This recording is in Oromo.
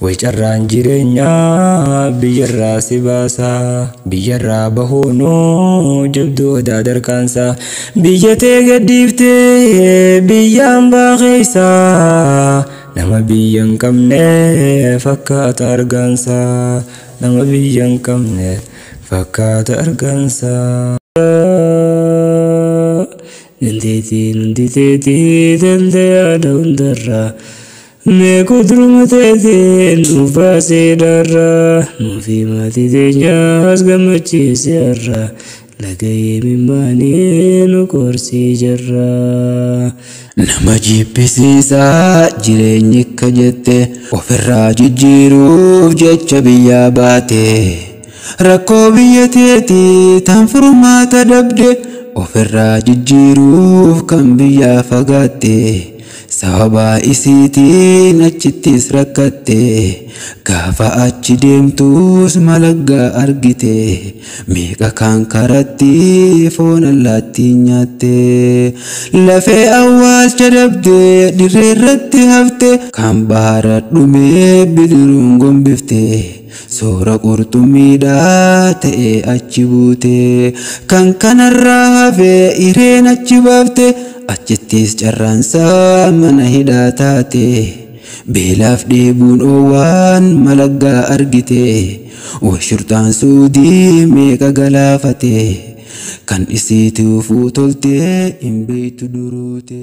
Waycarraan jireenyaa biyyarraa si baasa biyyarraa bahuunoo jabduu odaa darkaansa biyya tee gadhiiftee biyyaan baaqeessa nama biyyan qabne fakkaata argaansa nama biyyan qabne fakkaata argaansa. Nanditi dandaya daundarra me kudrum tete nufasi darra nufi mati tenyas gamachi serra lagaye mimbani nukorsi jarra nama jibbisiisa jireenyi akka jette ofirraa jijjiiruuf jecha biyyaa baate rakkoo biyya teeti tan furmaata dhabde ofirraa jijjiiruuf kan biyyaa fagaatte sababa isiitiin achittis rakkatte gaafa achi deemtus malaggaa argite meeqa kan karatti foon allaattii nyaatte lafee awwaalcha dhabde dirree irratti hafte kan bahara dhumee bidiruun gombifte soora qurxummiidhaa ta'e achi buute kan kanarraa hafe ireen achi baafte achittis carraansaa mana hidhaa taate beelaaf dheebuun oowwaan malaggaa argite washurtaan suudii meeqa galaafate kan isiituufuu tolte hin beeytu duruute.